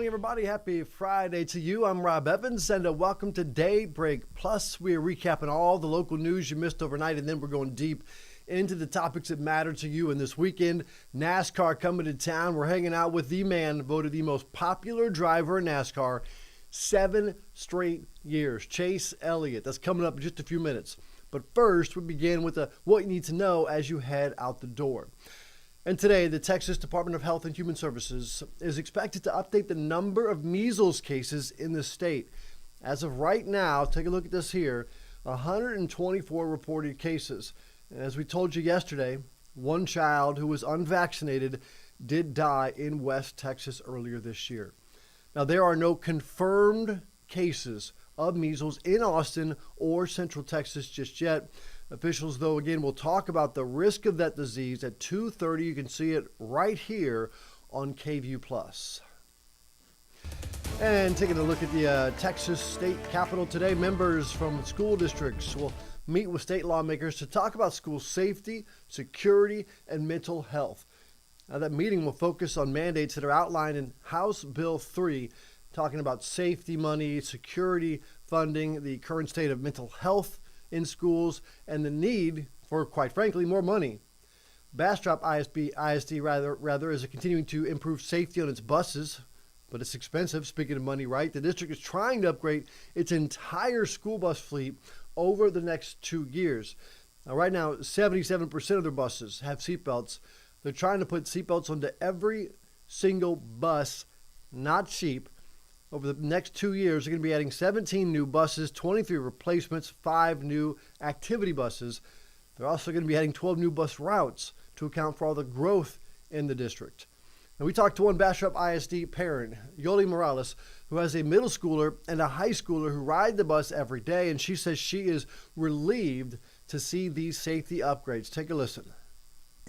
morning, everybody. Happy Friday to you. I'm Rob Evans, and welcome to Daybreak. Plus, we are recapping all the local news you missed overnight, and then we're going deep into the topics that matter to you. And this weekend, NASCAR coming to town. We're hanging out with the man voted the most popular driver in NASCAR 7 straight years, Chase Elliott. That's coming up in just a few minutes. But first, we begin with what you need to know as you head out the door. And today, the Texas Department of Health and Human Services is expected to update the number of measles cases in the state. As of right now, take a look at this here, 124 reported cases. And as we told you yesterday, one child who was unvaccinated did die in West Texas earlier this year. Now, there are no confirmed cases of measles in Austin or Central Texas just yet. Officials, though, again, will talk about the risk of that disease at 2:30. You can see it right here on KVUE+. And taking a look at the Texas state capitol today, members from school districts will meet with state lawmakers to talk about school safety, security, and mental health. Now, that meeting will focus on mandates that are outlined in House Bill 3, talking about safety money, security funding, the current state of mental health in schools, and the need for, quite frankly, more money. Bastrop ISD is continuing to improve safety on its buses, but it's expensive. Speaking of money, right? The district is trying to upgrade its entire school bus fleet over the next 2 years. Now, right now, 77% of their buses have seatbelts. They're trying to put seatbelts onto every single bus, not cheap. Over the next 2 years, they're going to be adding 17 new buses, 23 replacements, 5 new activity buses. They're also going to be adding 12 new bus routes to account for all the growth in the district. And we talked to one Bastrop ISD parent, Yoli Morales, who has a middle schooler and a high schooler who ride the bus every day, and she says she is relieved to see these safety upgrades. Take a listen.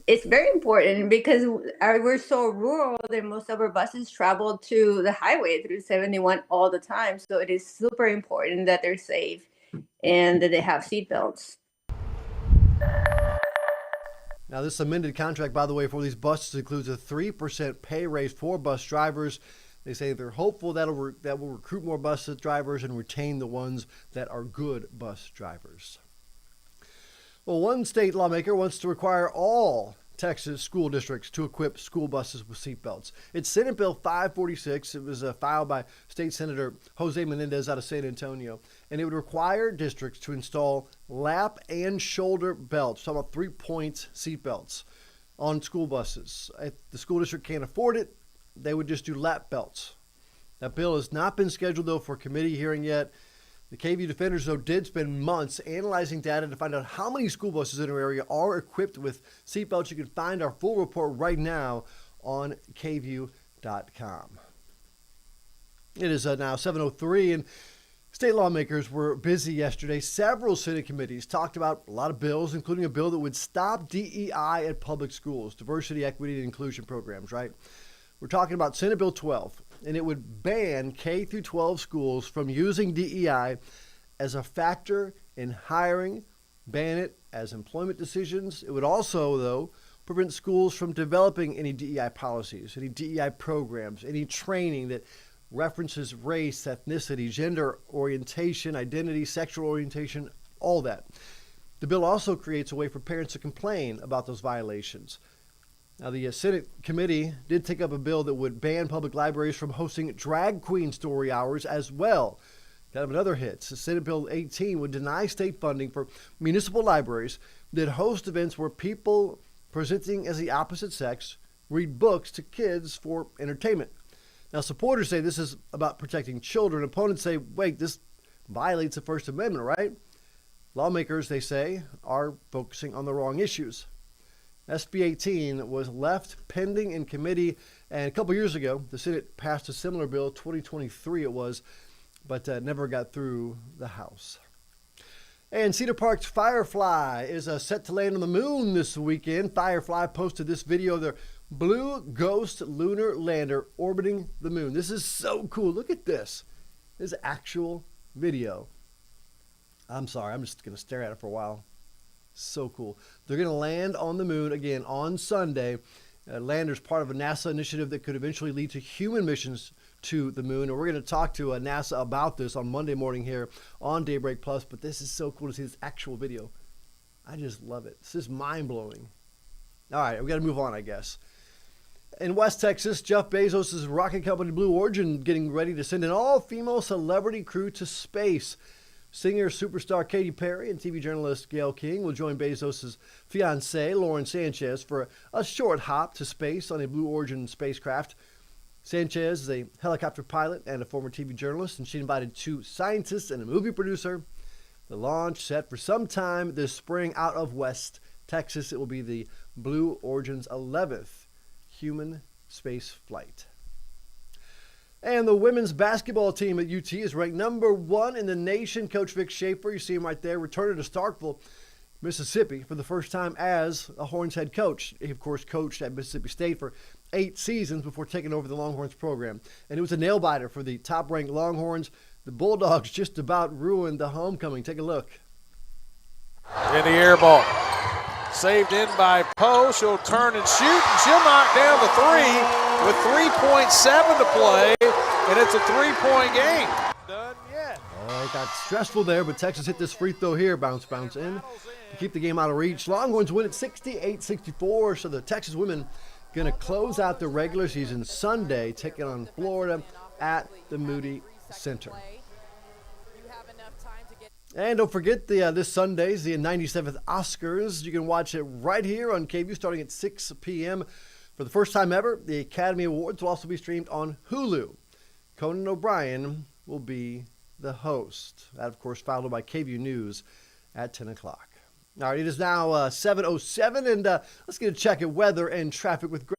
It's very important because we're so rural that most of our buses travel to the highway through 71 all the time. So it is super important that they're safe and that they have seatbelts. Now, this amended contract, by the way, for these buses includes a 3% pay raise for bus drivers. They say they're hopeful that will recruit more bus drivers and retain the ones that are good bus drivers. Well, one state lawmaker wants to require all Texas school districts to equip school buses with seatbelts. It's Senate Bill 546. It was filed by State Senator Jose Menendez out of San Antonio, and it would require districts to install lap and shoulder belts, talking about 3-point seatbelts on school buses. If the school district can't afford it, they would just do lap belts. That bill has not been scheduled, though, for committee hearing yet. The KVUE defenders, though, did spend months analyzing data to find out how many school buses in our area are equipped with seatbelts. You can find our full report right now on KVUE.com. It is now 7:03, and state lawmakers were busy yesterday. Several Senate committees talked about a lot of bills, including a bill that would stop DEI at public schools, diversity, equity, and inclusion programs, right? We're talking about Senate Bill 12, and it would ban K through 12 schools from using DEI as a factor in hiring, ban it as employment decisions. It would also, though, prevent schools from developing any DEI policies, any DEI programs, any training that references race, ethnicity, gender orientation, identity, sexual orientation, all that. The bill also creates a way for parents to complain about those violations. Now, the Senate committee did take up a bill that would ban public libraries from hosting drag queen story hours as well. Kind of another hit. So Senate Bill 18 would deny state funding for municipal libraries that host events where people presenting as the opposite sex read books to kids for entertainment. Now, supporters say this is about protecting children. Opponents say, wait, this violates the First Amendment, right? Lawmakers, they say, are focusing on the wrong issues. SB 18 was left pending in committee, and a couple years ago, the Senate passed a similar bill, 2023 it was, but never got through the House. And Cedar Park's Firefly is set to land on the moon this weekend. Firefly posted this video of their Blue Ghost lunar lander orbiting the moon. This is so cool. Look at this. This is actual video. I'm sorry, I'm just going to stare at it for a while. So cool. They're going to land on the moon again on Sunday. Lander's part of a NASA initiative that could eventually lead to human missions to the moon. And we're going to talk to NASA about this on Monday morning here on Daybreak Plus. But this is so cool to see this actual video. I just love it. This is mind-blowing. All right, we got to move on, I guess. In West Texas, Jeff Bezos' rocket company Blue Origin getting ready to send an all-female celebrity crew to space. Singer superstar Katy Perry and TV journalist Gayle King will join Bezos' fiancée, Lauren Sanchez, for a short hop to space on a Blue Origin spacecraft. Sanchez is a helicopter pilot and a former TV journalist, and she invited 2 scientists and a movie producer. The launch set for some time this spring out of West Texas. It will be the Blue Origin's 11th human space flight. And the women's basketball team at UT is ranked number 1 in the nation. Coach Vic Schaefer, you see him right there, returning to Starkville, Mississippi for the first time as a Horns head coach. He, of course, coached at Mississippi State for 8 seasons before taking over the Longhorns program. And it was a nail-biter for the top-ranked Longhorns. The Bulldogs just about ruined the homecoming. Take a look. In the air ball. Saved in by Poe. She'll turn and shoot, and she'll knock down the 3 with 3.7 to play, and it's a 3-point game. Done yet. Oh, it got stressful there, but Texas hit this free throw here. Bounce in to keep the game out of reach. Longhorns win it 68-64, so the Texas women going to close out the regular season Sunday, taking on Florida at the Moody Center. And don't forget this Sunday's the 97th Oscars. You can watch it right here on KVUE starting at 6 p.m. For the first time ever, the Academy Awards will also be streamed on Hulu. Conan O'Brien will be the host. That, of course, followed by KVUE News at 10 o'clock. All right, it is now 7:07, and let's get a check at weather and traffic with Greg.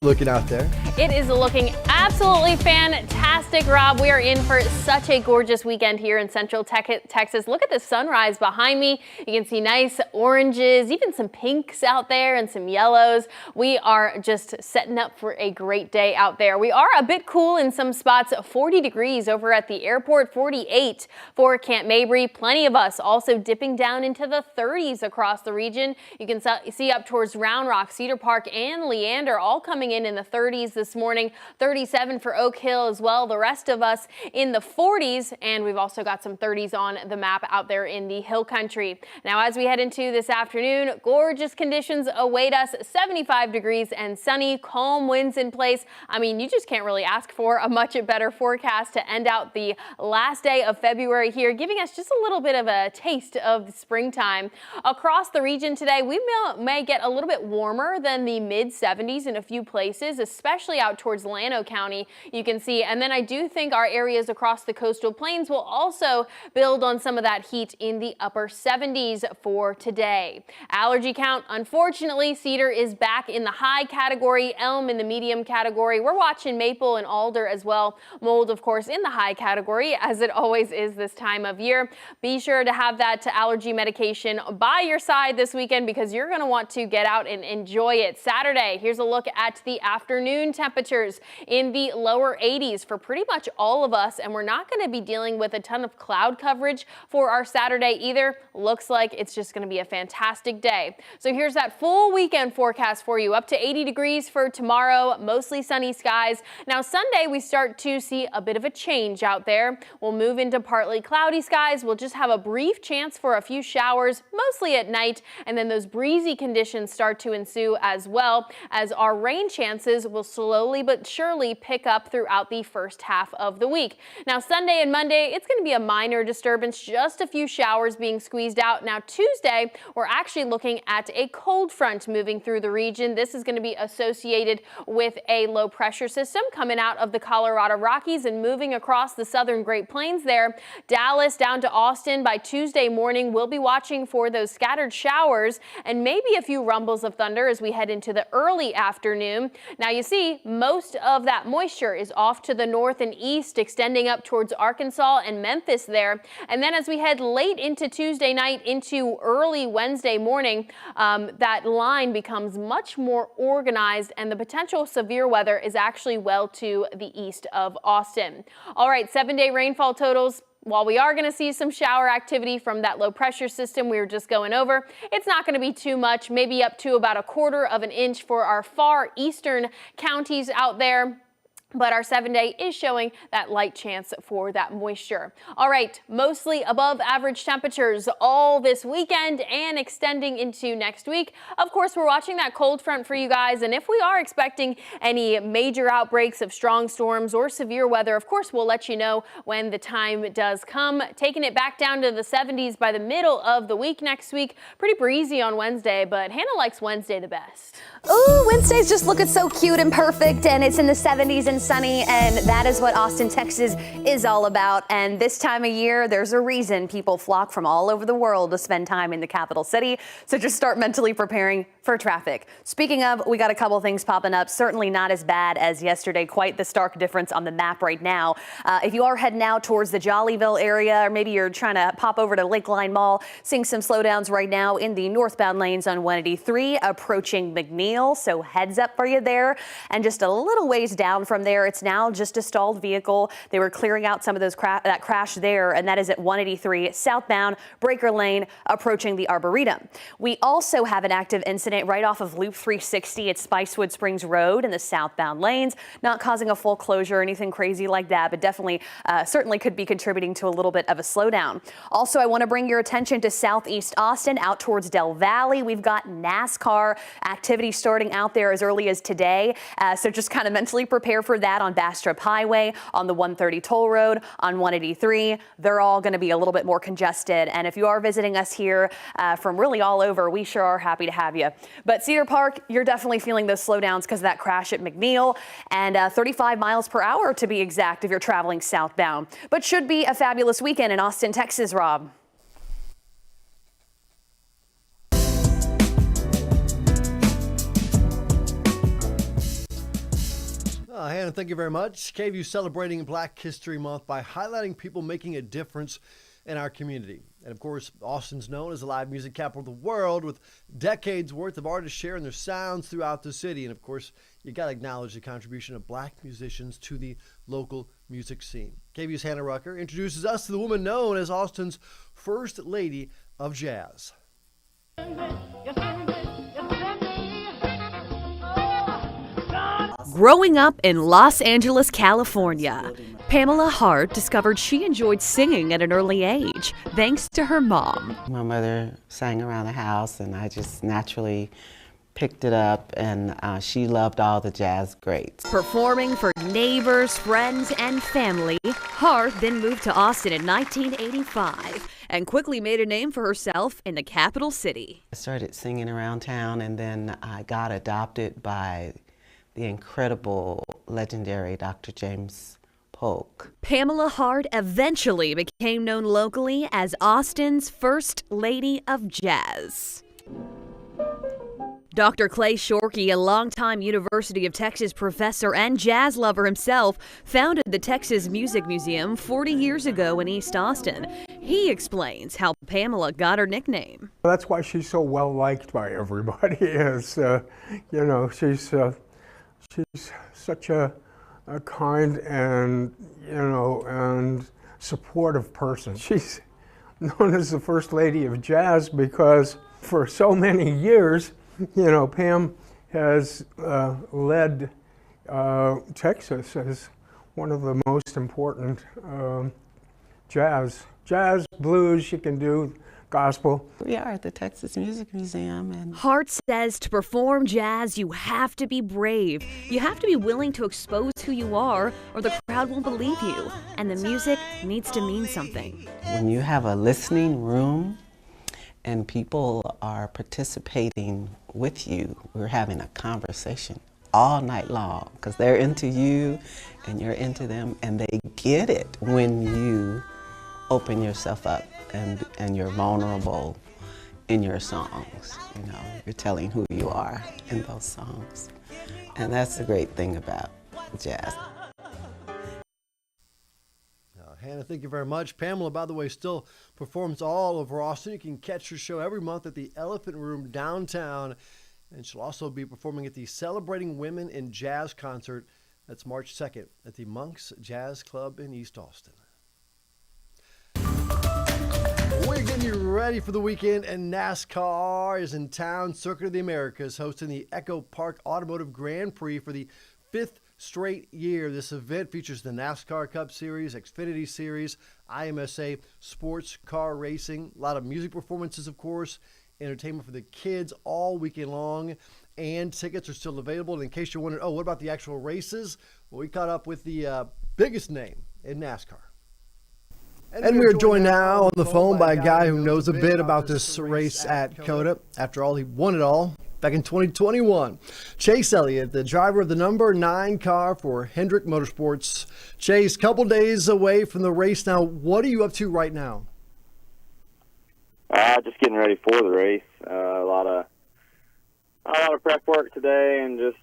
Looking out there. It is looking absolutely fantastic, Rob. We are in for such a gorgeous weekend here in Central Texas. Look at the sunrise behind me. You can see nice oranges, even some pinks out there and some yellows. We are just setting up for a great day out there. We are a bit cool in some spots, 40 degrees over at the airport, 48 for Camp Mabry. Plenty of us also dipping down into the 30s across the region. You can see up towards Round Rock, Cedar Park, and Leander all coming in the 30s this morning, 37 for Oak Hill as well. The rest of us in the 40s, and we've also got some 30s on the map out there in the hill country. Now, as we head into this afternoon, gorgeous conditions await us, 75 degrees and sunny, calm winds in place. I mean, you just can't really ask for a much better forecast to end out the last day of February here, giving us just a little bit of a taste of the springtime. Across the region today, we may get a little bit warmer than the mid 70s in a few places, especially out towards Llano County, you can see. And then I do think our areas across the coastal plains will also build on some of that heat in the upper 70s for today. Allergy count, unfortunately, cedar is back in the high category, elm in the medium category. We're watching maple and alder as well. Mold, of course, in the high category, as it always is this time of year. Be sure to have that allergy medication by your side this weekend because you're going to want to get out and enjoy it. Saturday, here's a look at the afternoon temperatures in the lower 80s for pretty much all of us, and we're not going to be dealing with a ton of cloud coverage for our Saturday either. Looks like it's just going to be a fantastic day. So here's that full weekend forecast for you. Up to 80 degrees for tomorrow, mostly sunny skies. Now Sunday we start to see a bit of a change out there. We'll move into partly cloudy skies. We'll just have a brief chance for a few showers, mostly at night, and then those breezy conditions start to ensue as well as our rain chances will slowly but surely pick up throughout the first half of the week. Now Sunday and Monday, it's going to be a minor disturbance, just a few showers being squeezed out. Now Tuesday, we're actually looking at a cold front moving through the region. This is going to be associated with a low pressure system coming out of the Colorado Rockies and moving across the southern Great Plains there. Dallas down to Austin by Tuesday morning, we'll be watching for those scattered showers and maybe a few rumbles of thunder as we head into the early afternoon. Now you see most of that moisture is off to the north and east, extending up towards Arkansas and Memphis there. And then as we head late into Tuesday night into early Wednesday morning, that line becomes much more organized and the potential severe weather is actually well to the east of Austin. All right, 7-day rainfall totals. While we are going to see some shower activity from that low pressure system we were just going over, it's not going to be too much, maybe up to about 1/4 of an inch for our far eastern counties out there. But our 7-day is showing that light chance for that moisture. All right, mostly above average temperatures all this weekend and extending into next week. Of course, we're watching that cold front for you guys, and if we are expecting any major outbreaks of strong storms or severe weather, of course, we'll let you know when the time does come. Taking it back down to the 70s by the middle of the week next week. Pretty breezy on Wednesday, but Hannah likes Wednesday the best. Ooh, Wednesday's just looking so cute and perfect, and it's in the 70s and sunny, and that is what Austin, Texas is all about. And this time of year, there's a reason people flock from all over the world to spend time in the capital city. So just start mentally preparing for traffic. Speaking of, we got a couple things popping up. Certainly not as bad as yesterday. Quite the stark difference on the map right now. If you are heading out towards the Jollyville area, or maybe you're trying to pop over to Lakeline Mall, seeing some slowdowns right now in the northbound lanes on 183 approaching McNeil. So heads up for you there. And just a little ways down from there, it's now just a stalled vehicle. They were clearing out some of those that crash there, and that is at 183 southbound Breaker Lane approaching the Arboretum. We also have an active incident right off of Loop 360 at Spicewood Springs Road in the southbound lanes, not causing a full closure or anything crazy like that, but definitely certainly could be contributing to a little bit of a slowdown. Also, I want to bring your attention to Southeast Austin out towards Del Valley. We've got NASCAR activity starting out there as early as today. So just kind of mentally prepare for that on Bastrop Highway, on the 130 toll road, on 183. They're all going to be a little bit more congested. And if you are visiting us here from really all over, we sure are happy to have you. But Cedar Park, you're definitely feeling those slowdowns because of that crash at McNeil, and 35 miles per hour to be exact if you're traveling southbound. But should be a fabulous weekend in Austin, Texas, Rob. Hannah, thank you very much. KVUE celebrating Black History Month by highlighting people making a difference in our community. And of course, Austin's known as the live music capital of the world, with decades worth of artists sharing their sounds throughout the city. And of course, you got to acknowledge the contribution of Black musicians to the local music scene. KVUE's Hannah Rucker introduces us to the woman known as Austin's First Lady of Jazz. Growing up in Los Angeles, California, Pamela Hart discovered she enjoyed singing at an early age, thanks to her mom. My mother sang around the house, and I just naturally picked it up, and she loved all the jazz greats. Performing for neighbors, friends, and family, Hart then moved to Austin in 1985 and quickly made a name for herself in the capital city. I started singing around town, and then I got adopted by the incredible, legendary Dr. James Polk. Pamela Hart eventually became known locally as Austin's First Lady of Jazz. Dr. Clay Shorkey, a longtime University of Texas professor and jazz lover himself, founded the Texas Music Museum 40 years ago in East Austin. He explains how Pamela got her nickname. That's why she's so well liked by everybody. Is she's such a kind and and supportive person. She's known as the First Lady of Jazz because for so many years, Pam has led Texas as one of the most important jazz, blues. She can do gospel. We are at the Texas Music Museum. And Hart says to perform jazz, you have to be brave. You have to be willing to expose who you are, or the crowd won't believe you. And the music needs to mean something. when you have a listening room and people are participating with you, we're having a conversation all night long because they're into you and you're into them, and they get it when you open yourself up and you're vulnerable in your songs. You know, you're telling who you are in those songs. And that's the great thing about jazz. Hannah, thank you very much. Pamela, by the way, still performs all over Austin. You can catch her show every month at the Elephant Room downtown. And she'll also be performing at the Celebrating Women in Jazz concert. That's March 2nd at the Monks Jazz Club in East Austin. We're getting you ready for the weekend, and NASCAR is in town. Circuit of the Americas hosting the Echo Park Automotive Grand Prix for the 5th straight year. This event features the NASCAR Cup Series, Xfinity Series, IMSA, sports car racing, a lot of music performances, of course, entertainment for the kids all weekend long, and tickets are still available. And in case you're wondering, what about the actual races? Well, we caught up with the biggest name in NASCAR. And we are joined now on the phone by a guy who knows a bit about this race at COTA. After all, he won it all back in 2021. Chase Elliott, the driver of the number 9 car for Hendrick Motorsports. Chase, couple days away from the race now. What are you up to right now? Just getting ready for the race. A lot of prep work today, and just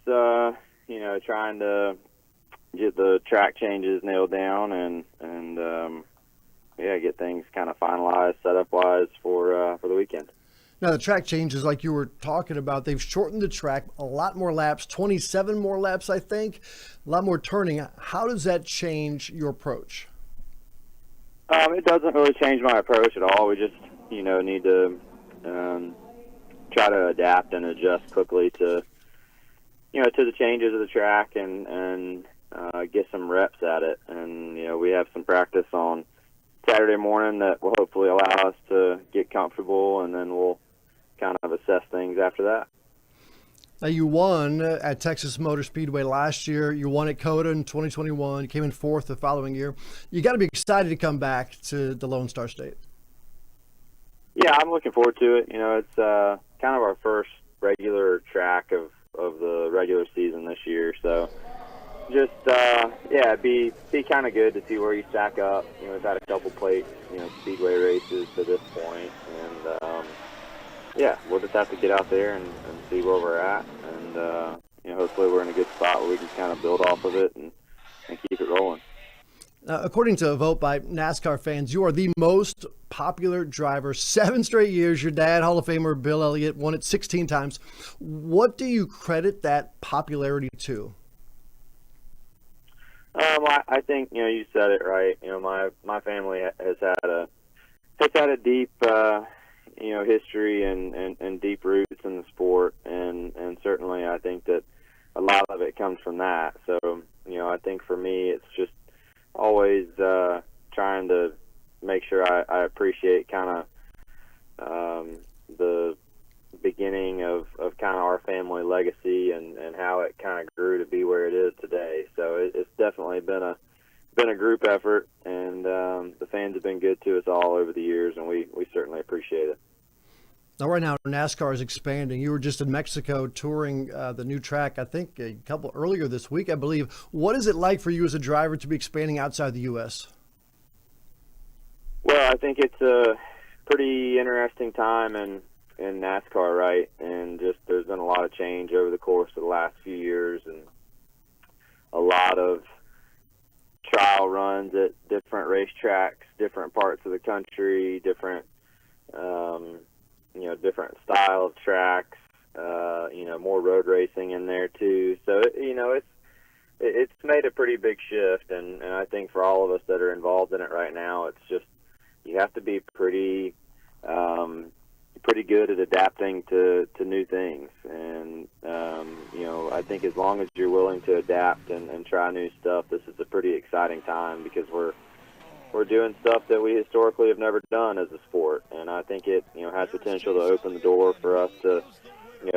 trying to get the track changes nailed down and get things kind of finalized setup wise for the weekend. Now, the track changes, like you were talking about, they've shortened the track, a lot more laps, 27 more laps, I think, a lot more turning. How does that change your approach? It doesn't really change my approach at all. We just, need to try to adapt and adjust quickly to the changes of the track and get some reps at it. And, we have some practice on Saturday morning that will hopefully allow us to get comfortable, and then we'll kind of assess things after that. Now, you won at Texas Motor Speedway last year. You won at COTA in 2021. You came in 4th the following year. You got to be excited to come back to the Lone Star State. Yeah, I'm looking forward to it. It's kind of our first regular track of the regular season this year. So just, be kind of good to see where you stack up. We've had a couple plate, speedway races to this point. And, we'll just have to get out there and see where we're at. And, hopefully we're in a good spot where we can kind of build off of it and keep it rolling. According to a vote by NASCAR fans, you are the most popular driver. 7 straight years. Your dad, Hall of Famer Bill Elliott, won it 16 times. What do you credit that popularity to? I think you said it right. My family has had a deep history and deep roots in the sport, and certainly I think that a lot of it comes from that. So I think for me it's just always trying to make sure I appreciate kind of the beginning of kind of our family legacy and how it kind of grew to be where it is today. So it's definitely been a group effort, and the fans have been good to us all over the years, and we certainly appreciate it. Now, right now, NASCAR is expanding. You were just in Mexico touring the new track, I think, a couple earlier this week, I believe. What is it like for you as a driver to be expanding outside the U.S.? Well, I think it's a pretty interesting time in NASCAR, right? And just there's been a lot of change over the course of the last few years, and a lot of trial runs at different racetracks, different parts of the country, different different style of tracks, more road racing in there too. So, it's made a pretty big shift, and I think for all of us that are involved in it right now, it's just, you have to be pretty good at adapting to new things. And, I think as long as you're willing to adapt and try new stuff, this is a pretty exciting time, because we're doing stuff that we historically have never done as a sport. And I think it, has potential to open the door for us to,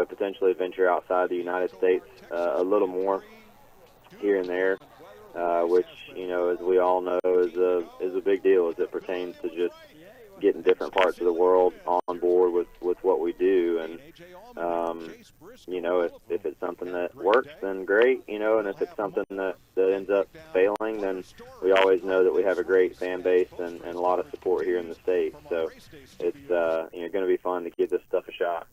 potentially venture outside the United States a little more here and there, which, as we all know, is a big deal as it pertains to just getting different parts of the world on board with what we do. And, if it's something that works, then great, and if it's something that ends up failing, then we always know that we have a great fan base and a lot of support here in the state. So it's, going to be fun to give this stuff a shot.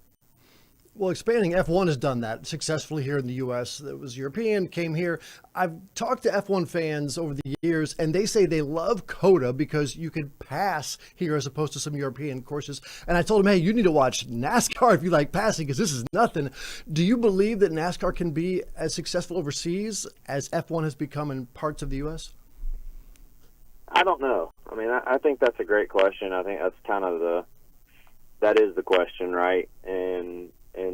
Well, expanding, F1 has done that successfully here in the U.S. It was European, came here. I've talked to F1 fans over the years, and they say they love COTA because you could pass here as opposed to some European courses. And I told them, hey, you need to watch NASCAR if you like passing, because this is nothing. Do you believe that NASCAR can be as successful overseas as F1 has become in parts of the U.S.? I don't know. I mean, I think that's a great question. I think that's kind of that is the question, right? And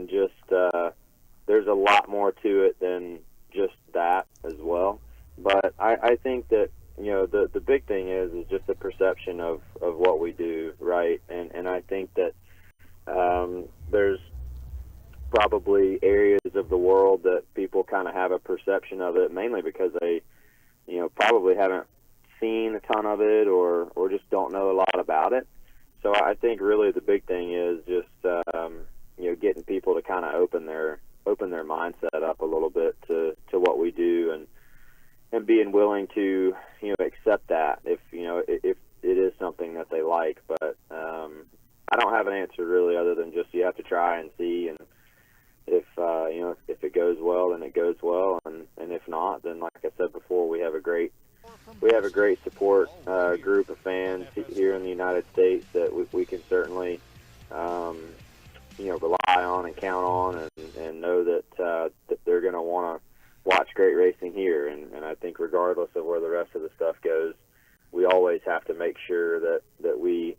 just there's a lot more to it than just that. as well. But I think that, the big thing is just the perception of what we do, right? And I think that there's probably areas of the world that people kind of have a perception of it, mainly because they, probably haven't seen a ton of it or just don't know a lot about it. So I think really the big thing is just, getting people to kind of open their mindset up a little bit to what we do and being willing to, accept that if it is something that they like. But I don't have an answer really other than just you have to try and see, and if it goes well, then it goes well, and if not, then like I said before, we have a great support group of fans here in the United States that we can certainly rely on and count on, and know that they're going to want to watch great racing here. And I think regardless of where the rest of the stuff goes, we always have to make sure that we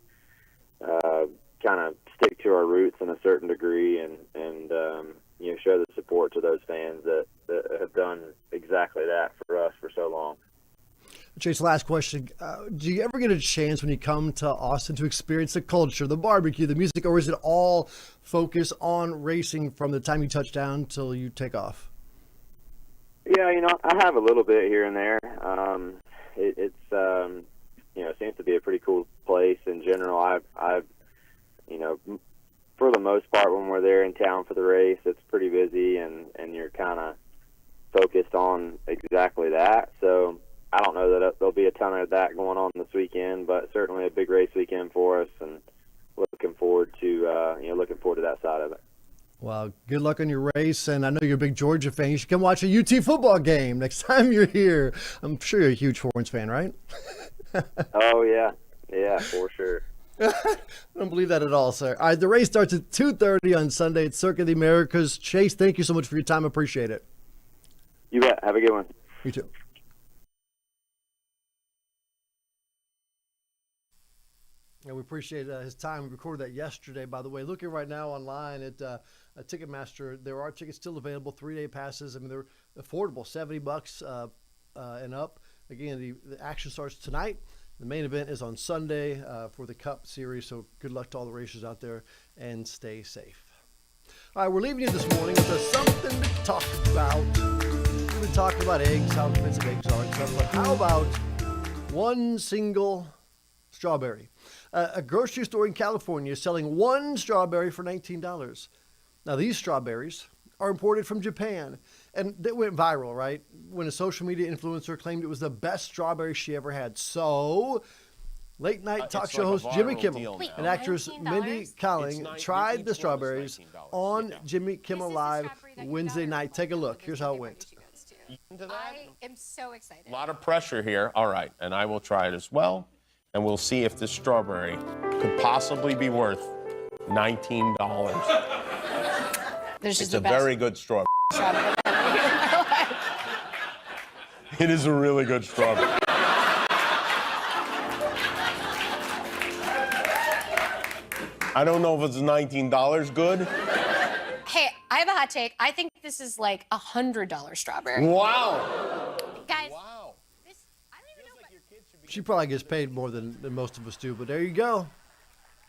kind of stick to our roots in a certain degree and show the support to those fans that have done exactly that for us for so long. Chase, last question. Do you ever get a chance when you come to Austin to experience the culture, the barbecue, the music, or is it all focus on racing from the time you touch down till you take off? Yeah, I have a little bit here and there. It seems to be a pretty cool place in general. I've for the most part, when we're there in town for the race, it's pretty busy, and you're kind of focused on exactly that. So I don't know that there'll be a ton of that going on this weekend, but certainly a big race weekend for us, and looking forward to that side of it. Well, good luck on your race, and I know you're a big Georgia fan. You should come watch a UT football game next time you're here. I'm sure you're a huge Horns fan, right? Oh, yeah, for sure. I don't believe that at all, sir. All right, the race starts at 2:30 on Sunday at Circuit of the Americas. Chase, thank you so much for your time. Appreciate it. You bet. Have a good one. You too. Yeah, we appreciate his time. We recorded that yesterday, by the way. Looking right now online at Ticketmaster, there are tickets still available, 3-day passes. I mean, they're affordable, $70 and up. Again, the action starts tonight. The main event is on Sunday for the Cup Series, so good luck to all the racers out there, and stay safe. All right, we're leaving you this morning with something to talk about. We've been talking about eggs, how expensive eggs are and stuff, but how about one single strawberry? A grocery store in California is selling one strawberry for $19. Now, these strawberries are imported from Japan, and they went viral, right? When a social media influencer claimed it was the best strawberry she ever had. So, late night talk show host Jimmy Kimmel and actress Mindy Kaling tried the strawberries on Jimmy Kimmel Live Wednesday night. Take a look. Here's how it went. I am so excited. A lot of pressure here. All right, and I will try it as well, and we'll see if this strawberry could possibly be worth $19. It's a very good strawberry. It is a really good strawberry. I don't know if it's $19 good. Hey, I have a hot take. I think this is like $100 strawberry. Wow. Guys. Wow. I don't even know. She probably gets paid more than most of us do, but there you go.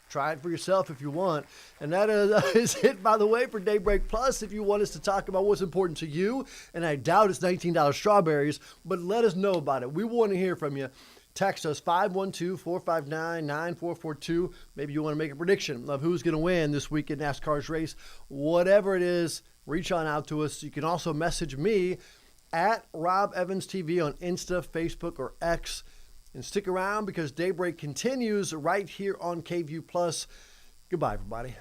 Try it for yourself if you want. And that is it, by the way, for Daybreak Plus. If you want us to talk about what's important to you, and I doubt it's $19 strawberries, but let us know about it. We want to hear from you. Text us 512-459-9442. Maybe you want to make a prediction of who's going to win this week in NASCAR's race. Whatever it is, reach on out to us. You can also message me at Rob Evans TV on Insta, Facebook, or X. And stick around because Daybreak continues right here on KVUE Plus. Goodbye, everybody.